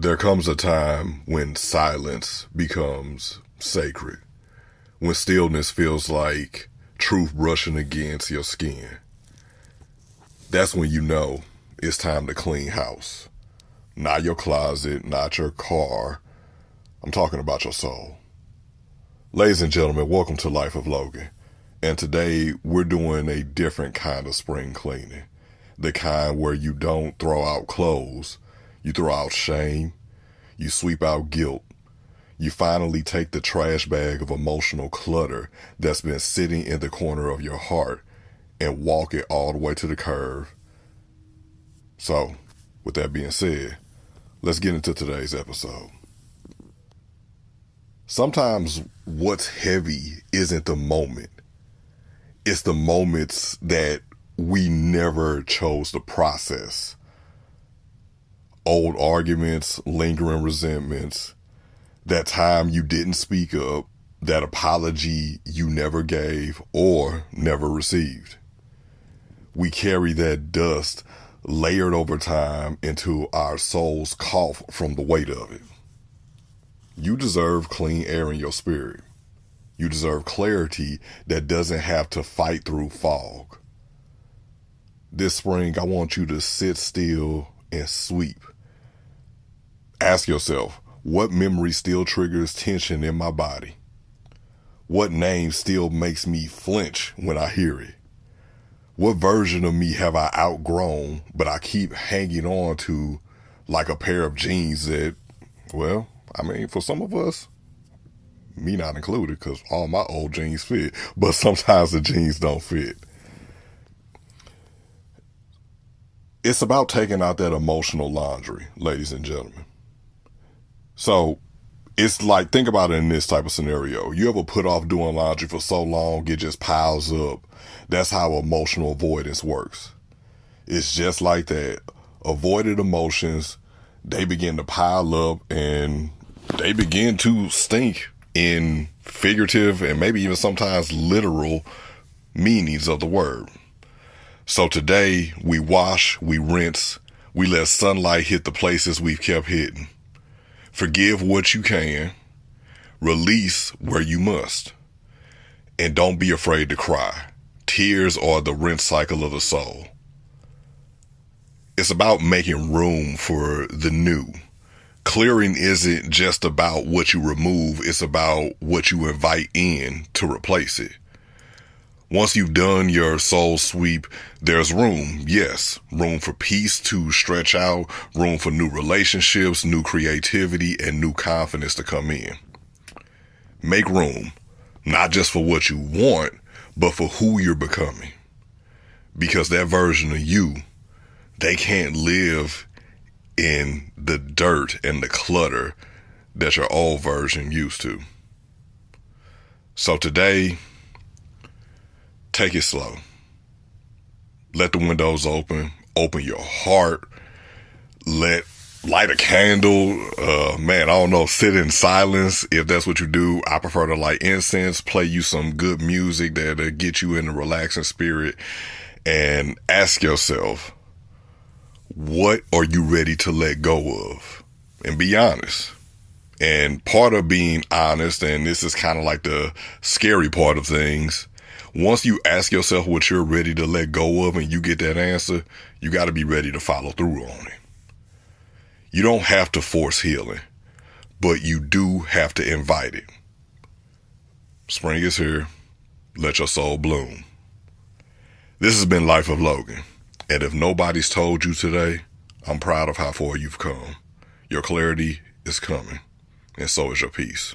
There comes a time when silence becomes sacred, when stillness feels like truth brushing against your skin. That's when you know it's time to clean house. Not your closet, not your car. I'm talking about your soul. Ladies and gentlemen, welcome to Life of Logan. And today we're doing a different kind of spring cleaning. The kind where you don't throw out clothes. You throw out shame. You sweep out guilt. You finally take the trash bag of emotional clutter that's been sitting in the corner of your heart and walk it all the way to the curb. So, with that being said, let's get into today's episode. Sometimes what's heavy isn't the moment. It's the moments that we never chose to process. Old arguments, lingering resentments, that time you didn't speak up, that apology you never gave or never received. We carry that dust layered over time until our souls cough from the weight of it. You deserve clean air in your spirit. You deserve clarity that doesn't have to fight through fog. This spring, I want you to sit still and sweep. Ask yourself, what memory still triggers tension in my body? What name still makes me flinch when I hear it? What version of me have I outgrown, but I keep hanging on to like a pair of jeans that, well, for some of us, me not included, because all my old jeans fit, but sometimes the jeans don't fit. It's about taking out that emotional laundry, ladies and gentlemen. So it's like, think about it in this type of scenario. You ever put off doing laundry for so long, it just piles up. That's how emotional avoidance works. It's just like that. Avoided emotions, they begin to pile up and they begin to stink in figurative and maybe even sometimes literal meanings of the word. So today we wash, we rinse, we let sunlight hit the places we've kept hidden. Forgive what you can, release where you must, and don't be afraid to cry. Tears are the rinse cycle of the soul. It's about making room for the new. Clearing isn't just about what you remove, it's about what you invite in to replace it. Once you've done your soul sweep, there's room, yes, room for peace to stretch out, room for new relationships, new creativity, and new confidence to come in. Make room, not just for what you want, but for who you're becoming. Because that version of you, they can't live in the dirt and the clutter that your old version used to. So today, take it slow. Let the windows open your heart, light a candle, I don't know, sit in silence if that's what you do. I prefer to light incense, play you some good music that'll get you in a relaxing spirit, and ask yourself, what are you ready to let go of? And be honest. And part of being honest, and this is kind of like the scary part of things, once you ask yourself what you're ready to let go of and you get that answer, you got to be ready to follow through on it. You don't have to force healing, but you do have to invite it. Spring is here. Let your soul bloom. This has been Life of Logan. And if nobody's told you today, I'm proud of how far you've come. Your clarity is coming, and so is your peace.